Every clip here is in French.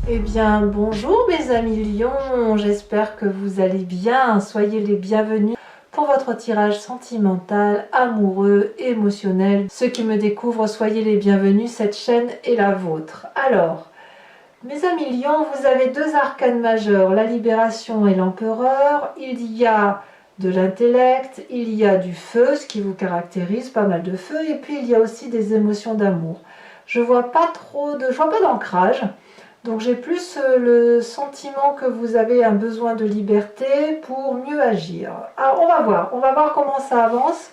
Eh bien, bonjour mes amis lions, j'espère que vous allez bien, soyez les bienvenus pour votre tirage sentimental, amoureux, émotionnel. Ceux qui me découvrent, soyez les bienvenus, cette chaîne est la vôtre. Alors, mes amis lions, vous avez deux arcanes majeurs, la libération et l'empereur. Il y a de l'intellect, il y a du feu, ce qui vous caractérise, pas mal de feu, et puis il y a aussi des émotions d'amour. Je vois pas d'ancrage. Donc j'ai plus le sentiment que vous avez un besoin de liberté pour mieux agir. Alors on va voir comment ça avance.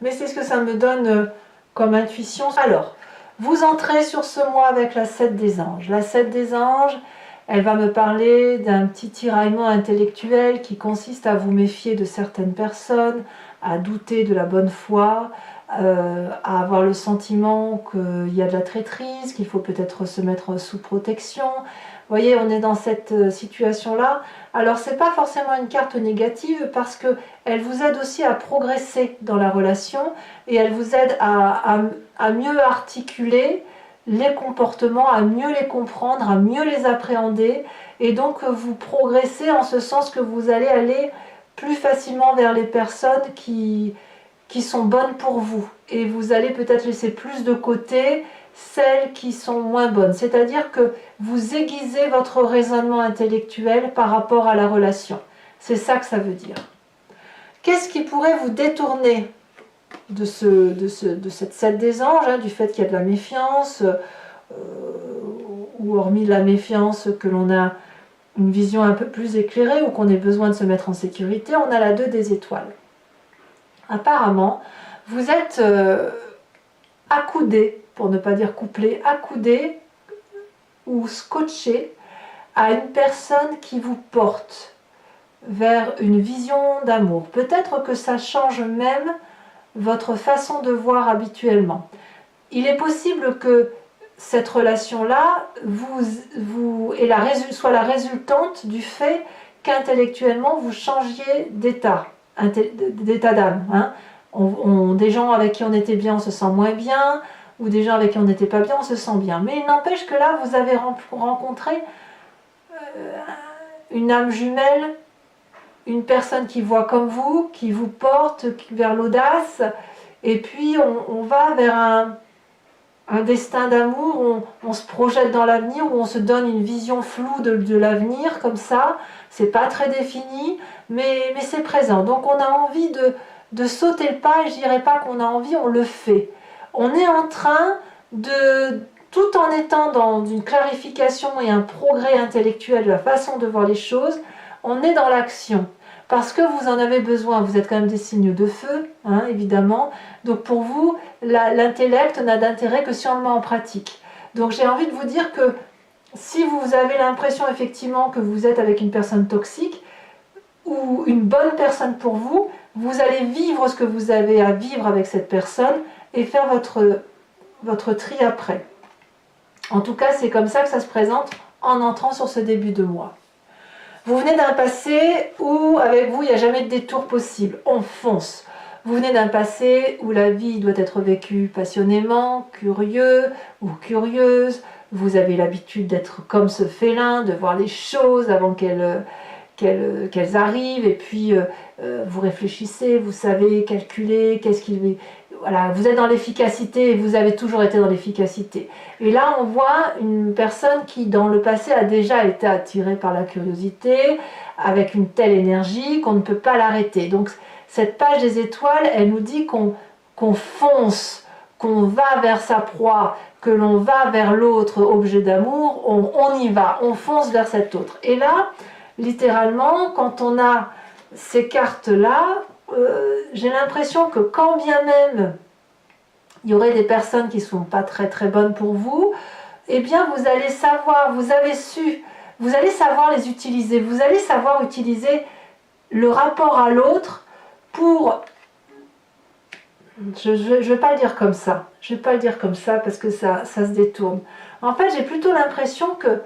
Mais c'est ce que ça me donne comme intuition. Alors, vous entrez sur ce mois avec la 7 des anges. La 7 des anges, elle va me parler d'un petit tiraillement intellectuel qui consiste à vous méfier de certaines personnes, à douter de la bonne foi, à avoir le sentiment qu'il y a de la traîtrise, qu'il faut peut-être se mettre sous protection. Vous voyez, on est dans cette situation-là. Alors, ce n'est pas forcément une carte négative parce qu'elle vous aide aussi à progresser dans la relation et elle vous aide à mieux articuler les comportements, à mieux les comprendre, à mieux les appréhender. Et donc, vous progressez en ce sens que vous allez aller plus facilement vers les personnes qui sont bonnes pour vous. Et vous allez peut-être laisser plus de côté celles qui sont moins bonnes. C'est-à-dire que vous aiguisez votre raisonnement intellectuel par rapport à la relation. C'est ça que ça veut dire. Qu'est-ce qui pourrait vous détourner de cette 7 des anges, hein, du fait qu'il y a de la méfiance, ou hormis la méfiance que l'on a une vision un peu plus éclairée ou qu'on ait besoin de se mettre en sécurité, on a la 2 des étoiles. Apparemment, vous êtes accoudé, pour ne pas dire couplé, accoudé ou scotché à une personne qui vous porte vers une vision d'amour. Peut-être que ça change même votre façon de voir habituellement. Il est possible que cette relation-là soit la résultante du fait qu'intellectuellement vous changiez d'état d'âme. Hein. Des gens avec qui on était bien, on se sent moins bien, ou des gens avec qui on n'était pas bien, on se sent bien. Mais il n'empêche que là, vous avez rencontré une âme jumelle, une personne qui voit comme vous, qui vous porte vers l'audace, et puis on va vers un destin d'amour, on se projette dans l'avenir, où on se donne une vision floue de l'avenir, comme ça, c'est pas très défini, mais c'est présent. Donc on a envie de sauter le pas, et je dirais pas qu'on a envie, on le fait. On est en train de, tout en étant dans une clarification et un progrès intellectuel de la façon de voir les choses, on est dans l'action. Parce que vous en avez besoin, vous êtes quand même des signes de feu, hein, évidemment. Donc pour vous, l'intellect n'a d'intérêt que si on le met en pratique. Donc j'ai envie de vous dire que si vous avez l'impression effectivement que vous êtes avec une personne toxique ou une bonne personne pour vous, vous allez vivre ce que vous avez à vivre avec cette personne et faire votre tri après. En tout cas, c'est comme ça que ça se présente en entrant sur ce début de mois. Vous venez d'un passé où, avec vous, il n'y a jamais de détour possible. On fonce. Vous venez d'un passé où la vie doit être vécue passionnément, curieux ou curieuse. Vous avez l'habitude d'être comme ce félin, de voir les choses avant qu'elles arrivent. Et puis, vous réfléchissez, vous savez calculer, voilà, vous êtes dans l'efficacité et vous avez toujours été dans l'efficacité. Et là, on voit une personne qui, dans le passé, a déjà été attirée par la curiosité, avec une telle énergie qu'on ne peut pas l'arrêter. Donc, cette page des étoiles, elle nous dit qu'on fonce, qu'on va vers sa proie, que l'on va vers l'autre objet d'amour, on y va, on fonce vers cet autre. Et là, littéralement, quand on a ces cartes-là, j'ai l'impression que quand bien même il y aurait des personnes qui ne sont pas très très bonnes pour vous, eh bien vous allez savoir, vous allez savoir les utiliser, vous allez savoir utiliser le rapport à l'autre pour... Je ne vais pas le dire comme ça, je ne vais pas le dire comme ça parce que ça se détourne. En fait, j'ai plutôt l'impression que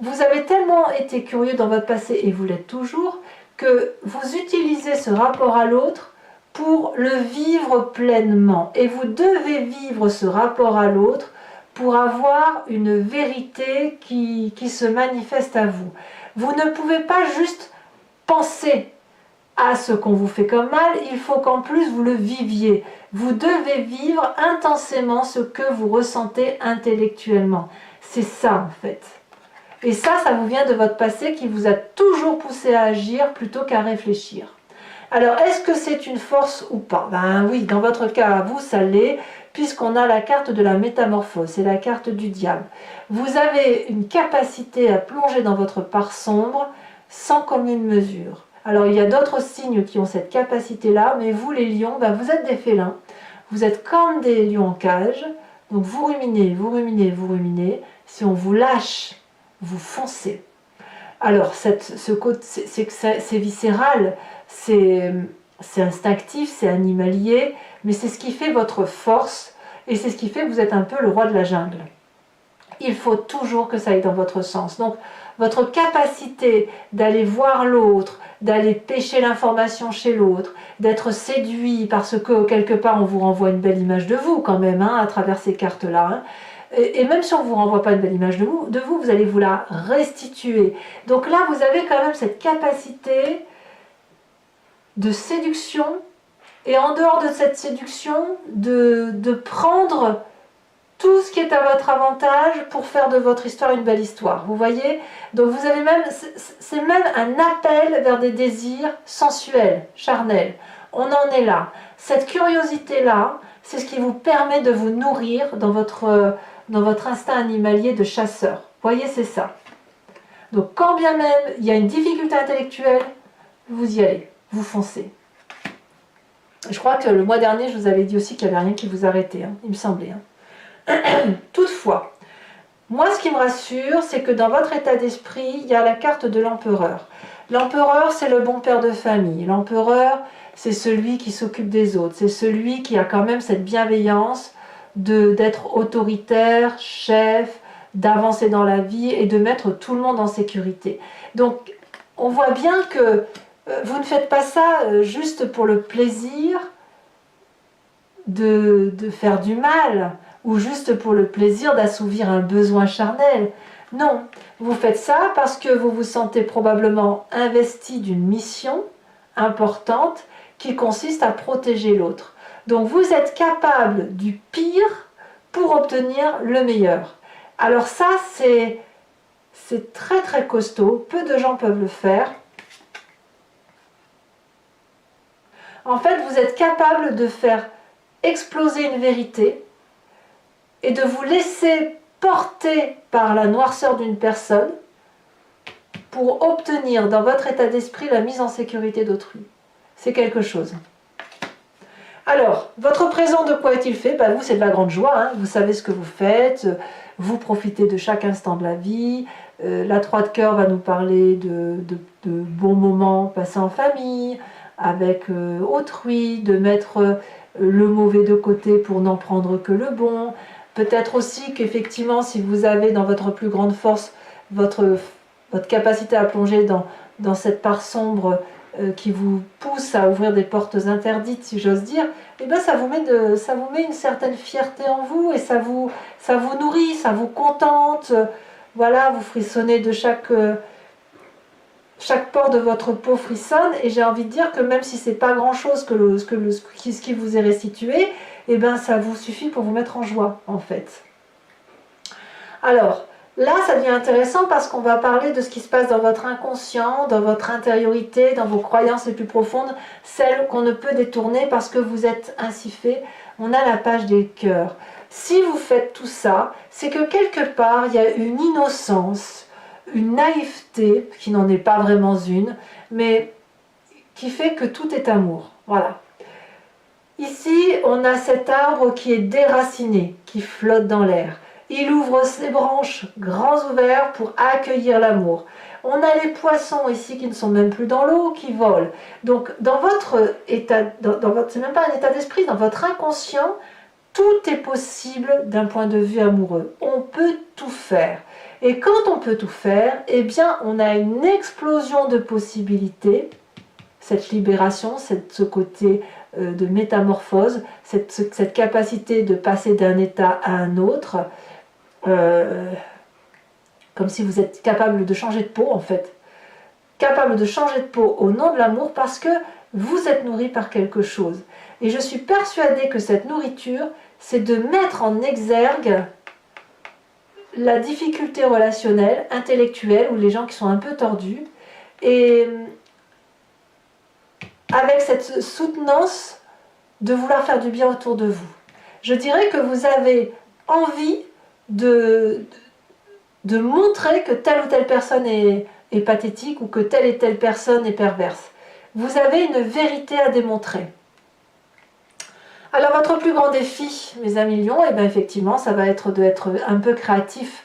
vous avez tellement été curieux dans votre passé, et vous l'êtes toujours, que vous utilisez ce rapport à l'autre pour le vivre pleinement. Et vous devez vivre ce rapport à l'autre pour avoir une vérité qui se manifeste à vous. Vous ne pouvez pas juste penser à ce qu'on vous fait comme mal, il faut qu'en plus vous le viviez. Vous devez vivre intensément ce que vous ressentez intellectuellement. C'est ça en fait. Et ça vous vient de votre passé qui vous a toujours poussé à agir plutôt qu'à réfléchir. Alors, est-ce que c'est une force ou pas? Ben oui, dans votre cas, à vous, ça l'est, puisqu'on a la carte de la métamorphose, c'est la carte du diable. Vous avez une capacité à plonger dans votre part sombre sans commune mesure. Alors, il y a d'autres signes qui ont cette capacité-là, mais vous, les lions, ben, vous êtes des félins. Vous êtes comme des lions en cage, donc vous ruminez, vous ruminez, vous ruminez. Si on vous lâche, vous foncez. Alors, c'est viscéral, c'est instinctif, c'est animalier, mais c'est ce qui fait votre force et c'est ce qui fait que vous êtes un peu le roi de la jungle. Il faut toujours que ça aille dans votre sens. Donc, votre capacité d'aller voir l'autre, d'aller pêcher l'information chez l'autre, d'être séduit parce que quelque part on vous renvoie une belle image de vous quand même, hein, à travers ces cartes-là, hein. Et même si on ne vous renvoie pas une belle image de vous allez vous la restituer. Donc là, vous avez quand même cette capacité de séduction, et en dehors de cette séduction, de prendre tout ce qui est à votre avantage pour faire de votre histoire une belle histoire. Vous voyez? Donc vous avez même, c'est même un appel vers des désirs sensuels, charnels. On en est là. Cette curiosité-là, c'est ce qui vous permet de vous nourrir dans votre instinct animalier de chasseur. Vous voyez, c'est ça. Donc quand bien même il y a une difficulté intellectuelle, vous y allez, vous foncez. Je crois que le mois dernier, je vous avais dit aussi qu'il n'y avait rien qui vous arrêtait, hein, il me semblait. Hein. Toutefois, moi ce qui me rassure, c'est que dans votre état d'esprit, il y a la carte de l'empereur. L'empereur, c'est le bon père de famille. L'empereur, c'est celui qui s'occupe des autres. C'est celui qui a quand même cette bienveillance d'être autoritaire, chef, d'avancer dans la vie et de mettre tout le monde en sécurité. Donc, on voit bien que vous ne faites pas ça juste pour le plaisir de faire du mal ou juste pour le plaisir d'assouvir un besoin charnel. Non, vous faites ça parce que vous vous sentez probablement investi d'une mission importante qui consiste à protéger l'autre. Donc vous êtes capable du pire pour obtenir le meilleur. Alors ça, c'est très très costaud, peu de gens peuvent le faire. En fait, vous êtes capable de faire exploser une vérité et de vous laisser porter par la noirceur d'une personne pour obtenir dans votre état d'esprit la mise en sécurité d'autrui. C'est quelque chose. Alors, votre présent, de quoi est-il fait? Vous, c'est de la grande joie, hein. Vous savez ce que vous faites, vous profitez de chaque instant de la vie. La 3 de cœur va nous parler de bons moments passés en famille, avec autrui, de mettre le mauvais de côté pour n'en prendre que le bon. Peut-être aussi qu'effectivement, si vous avez dans votre plus grande force votre capacité à plonger dans cette part sombre qui vous pousse à ouvrir des portes interdites, si j'ose dire, et bien ça vous met une certaine fierté en vous et ça vous nourrit, ça vous contente. Voilà, vous frissonnez de chaque pore de votre peau frissonne, et j'ai envie de dire que même si c'est pas grand chose ce qui vous est restitué, et bien ça vous suffit pour vous mettre en joie en fait. Alors là ça devient intéressant parce qu'on va parler de ce qui se passe dans votre inconscient, dans votre intériorité, dans vos croyances les plus profondes, celles qu'on ne peut détourner parce que vous êtes ainsi fait. On a la page des cœurs. Si vous faites tout ça, c'est que quelque part il y a une innocence, une naïveté, qui n'en est pas vraiment une, mais qui fait que tout est amour. Voilà. Ici, on a cet arbre qui est déraciné, qui flotte dans l'air. Il ouvre ses branches grands ouverts pour accueillir l'amour. On a les poissons ici qui ne sont même plus dans l'eau, qui volent. Donc, dans votre état, c'est même pas un état d'esprit, dans votre inconscient, tout est possible d'un point de vue amoureux. On peut tout faire. Et quand on peut tout faire, eh bien, on a une explosion de possibilités, cette libération, ce côté de métamorphose, cette capacité de passer d'un état à un autre, comme si vous êtes capable de changer de peau en fait. Capable de changer de peau au nom de l'amour parce que vous êtes nourri par quelque chose. Et je suis persuadée que cette nourriture, c'est de mettre en exergue la difficulté relationnelle, intellectuelle, ou les gens qui sont un peu tordus, et avec cette soutenance de vouloir faire du bien autour de vous. Je dirais que vous avez envie de montrer que telle ou telle personne est pathétique ou que telle et telle personne est perverse. Vous avez une vérité à démontrer. Alors votre plus grand défi, mes amis lions, et bien effectivement, ça va être d'être un peu créatif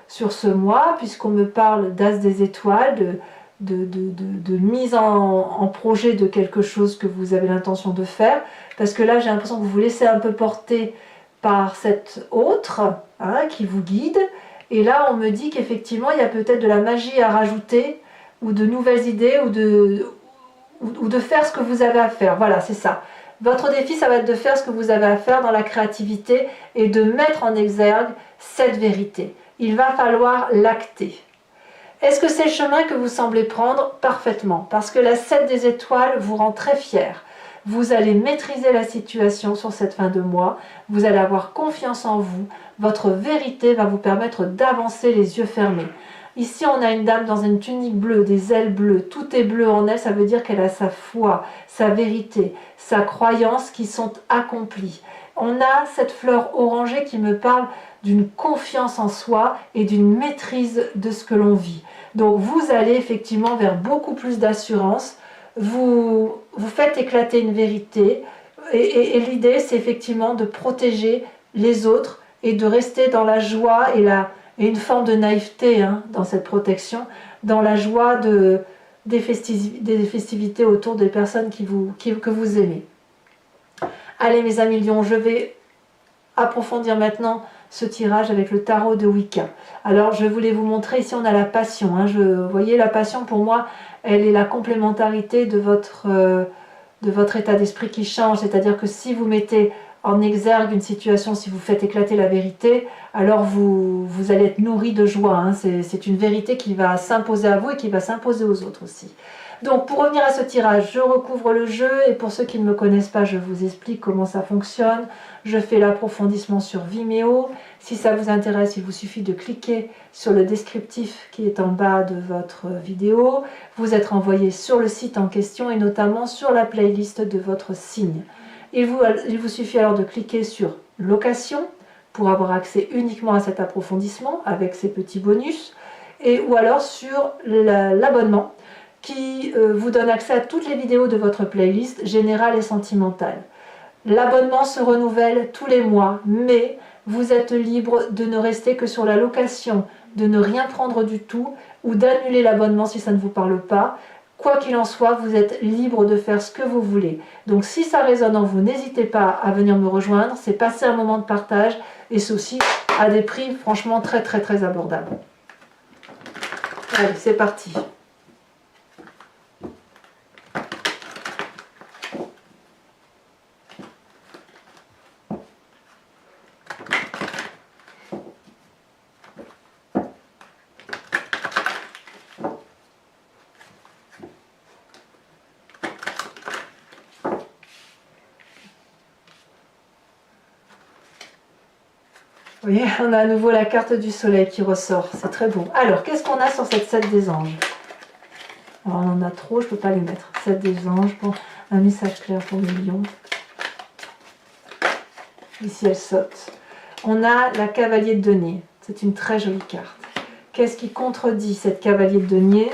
sur ce mois, puisqu'on me parle d'as des étoiles, de mise en projet de quelque chose que vous avez l'intention de faire, parce que là j'ai l'impression que vous vous laissez un peu porter par cet autre qui vous guide, et là on me dit qu'effectivement il y a peut-être de la magie à rajouter, ou de nouvelles idées, ou de faire ce que vous avez à faire. Voilà, c'est ça. Votre défi, ça va être de faire ce que vous avez à faire dans la créativité et de mettre en exergue cette vérité. Il va falloir l'acter. Est-ce que c'est le chemin que vous semblez prendre? Parfaitement, parce que la 7 des étoiles vous rend très fier. Vous allez maîtriser la situation sur cette fin de mois, vous allez avoir confiance en vous, votre vérité va vous permettre d'avancer les yeux fermés. Ici, on a une dame dans une tunique bleue, des ailes bleues, tout est bleu en elle, ça veut dire qu'elle a sa foi, sa vérité, sa croyance qui sont accomplies. On a cette fleur orangée qui me parle d'une confiance en soi et d'une maîtrise de ce que l'on vit. Donc vous allez effectivement vers beaucoup plus d'assurance, vous faites éclater une vérité et l'idée c'est effectivement de protéger les autres et de rester dans la joie et une forme de naïveté dans cette protection, dans la joie des festivités autour des personnes que vous aimez. Allez mes amis lions, je vais approfondir maintenant ce tirage avec le tarot de Wicca. Alors je voulais vous montrer, ici on a la passion. Vous voyez, la passion pour moi, elle est la complémentarité de votre état d'esprit qui change. C'est-à-dire que si vous mettez en exergue une situation, si vous faites éclater la vérité, alors vous allez être nourri de joie. C'est une vérité qui va s'imposer à vous et qui va s'imposer aux autres aussi. Donc pour revenir à ce tirage, je recouvre le jeu et pour ceux qui ne me connaissent pas, je vous explique comment ça fonctionne. Je fais l'approfondissement sur Vimeo. Si ça vous intéresse, il vous suffit de cliquer sur le descriptif qui est en bas de votre vidéo. Vous êtes renvoyé sur le site en question et notamment sur la playlist de votre signe. Il vous suffit alors de cliquer sur location pour avoir accès uniquement à cet approfondissement avec ces petits bonus, ou alors sur l'abonnement qui vous donne accès à toutes les vidéos de votre playlist générale et sentimentale. L'abonnement se renouvelle tous les mois, mais vous êtes libre de ne rester que sur la location, de ne rien prendre du tout ou d'annuler l'abonnement si ça ne vous parle pas. Quoi qu'il en soit, vous êtes libre de faire ce que vous voulez. Donc si ça résonne en vous, n'hésitez pas à venir me rejoindre. C'est passer un moment de partage et ceci à des prix franchement très très très abordables. Allez, c'est parti. Vous voyez, on a à nouveau la carte du soleil qui ressort, c'est très beau. Alors, qu'est-ce qu'on a sur cette 7 des anges? Alors, on en a trop, je ne peux pas les mettre. 7 des anges, pour un message clair pour les lions. Ici, elle saute. On a la cavalier de denier, c'est une très jolie carte. Qu'est-ce qui contredit cette cavalier de denier?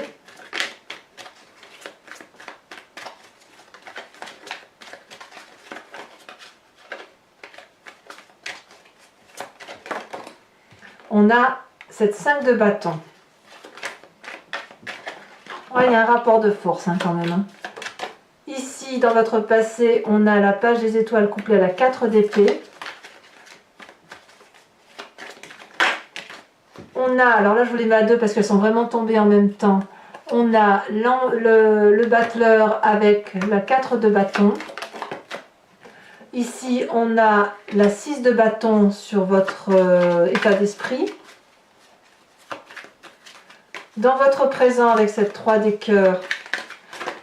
On a cette 5 de bâton. Oh, il y a un rapport de force quand même. Ici, dans votre passé, on a la page des étoiles couplée à la 4 d'épée. On a, alors là je vous les mets à deux parce qu'elles sont vraiment tombées en même temps. On a le battleur avec la 4 de bâton. Ici, on a la 6 de bâton sur votre état d'esprit. Dans votre présent avec cette 3 des cœurs,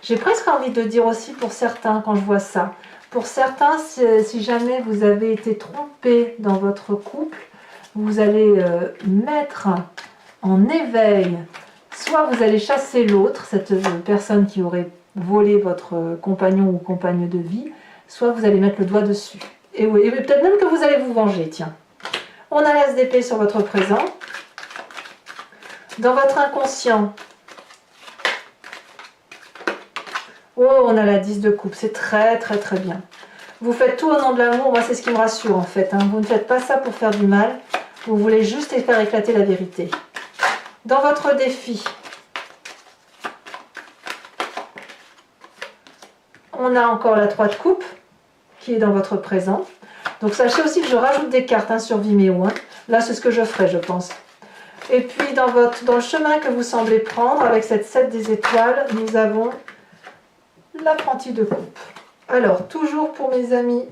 j'ai presque envie de dire aussi pour certains quand je vois ça. Pour certains, si jamais vous avez été trompé dans votre couple, vous allez mettre en éveil, soit vous allez chasser l'autre, cette personne qui aurait volé votre compagnon ou compagne de vie, soit vous allez mettre le doigt dessus. Et oui, peut-être même que vous allez vous venger, tiens. On a l'as d'épée sur votre présent. Dans votre inconscient, oh, on a la 10 de coupe, c'est très très très bien. Vous faites tout au nom de l'amour, moi c'est ce qui me rassure en fait. Hein. Vous ne faites pas ça pour faire du mal, vous voulez juste faire éclater la vérité. Dans votre défi, on a encore la 3 de coupe qui est dans votre présent. Donc sachez aussi que je rajoute des cartes hein, sur Vimeo. Hein. Là c'est ce que je ferai je pense. Et puis dans le chemin que vous semblez prendre, avec cette 7 des étoiles, nous avons l'apprenti de coupe. Alors, toujours pour mes amis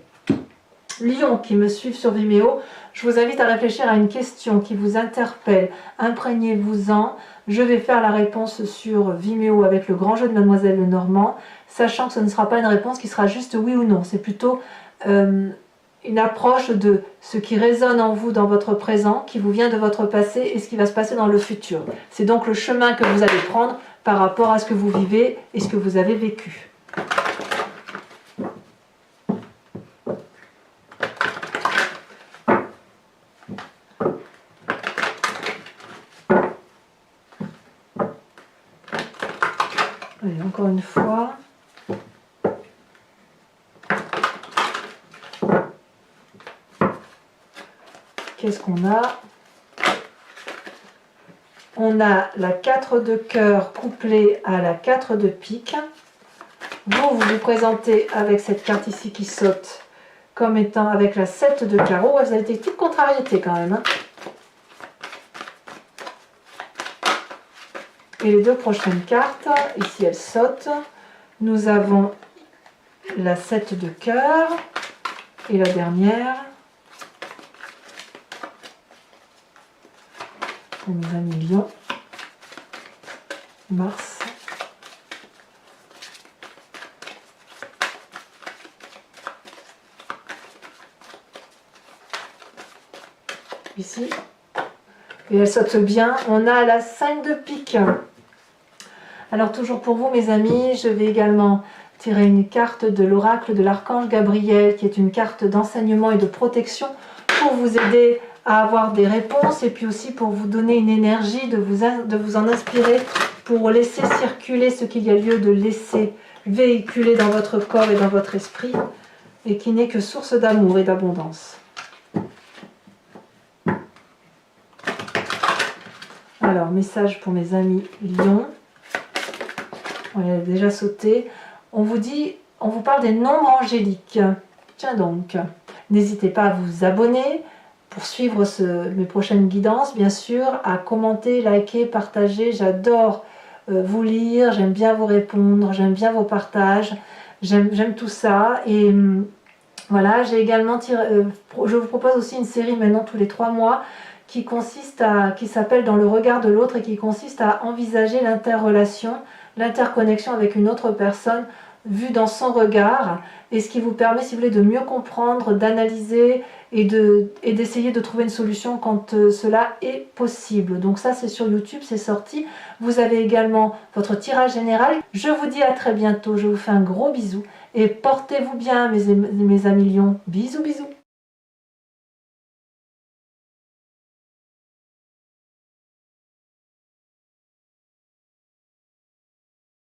Lions qui me suivent sur Vimeo, je vous invite à réfléchir à une question qui vous interpelle. Imprégnez-vous-en. Je vais faire la réponse sur Vimeo avec le grand jeu de Mademoiselle Lenormand, sachant que ce ne sera pas une réponse qui sera juste oui ou non. C'est plutôt une approche de ce qui résonne en vous dans votre présent, qui vous vient de votre passé et ce qui va se passer dans le futur. C'est donc le chemin que vous allez prendre par rapport à ce que vous vivez et ce que vous avez vécu. Allez, encore une fois. Qu'est-ce qu'on a? On a la 4 de cœur couplée à la 4 de pique. Vous vous présentez avec cette carte ici qui saute comme étant avec la 7 de carreau. Vous avez été toute contrariété quand même. Hein. Et les deux prochaines cartes, ici elles sautent. Nous avons la 7 de cœur et la dernière. Pour mes amis Lions, Mars. Ici. Et elle saute bien. On a la 5 de pique. Alors toujours pour vous mes amis, je vais également tirer une carte de l'oracle de l'archange Gabriel, qui est une carte d'enseignement et de protection pour vous aider à avoir des réponses et puis aussi pour vous donner une énergie, de vous en inspirer pour laisser circuler ce qu'il y a lieu de laisser véhiculer dans votre corps et dans votre esprit et qui n'est que source d'amour et d'abondance. Alors, message pour mes amis Lions. On a déjà sauté. On vous parle des nombres angéliques. Tiens donc, n'hésitez pas à vous abonner pour suivre mes prochaines guidances, bien sûr, à commenter, liker, partager. J'adore vous lire, j'aime bien vous répondre, j'aime bien vos partages, j'aime tout ça. Et voilà, j'ai également je vous propose aussi une série maintenant tous les 3 mois qui s'appelle Dans le regard de l'autre et qui consiste à envisager l'interrelation, l'interconnexion avec une autre personne vue dans son regard, et ce qui vous permet, si vous voulez, de mieux comprendre, d'analyser et d'essayer de trouver une solution quand cela est possible. Donc ça, c'est sur YouTube, c'est sorti. Vous avez également votre tirage général. Je vous dis à très bientôt, je vous fais un gros bisou et portez-vous bien mes amis Lions. Bisous, bisous.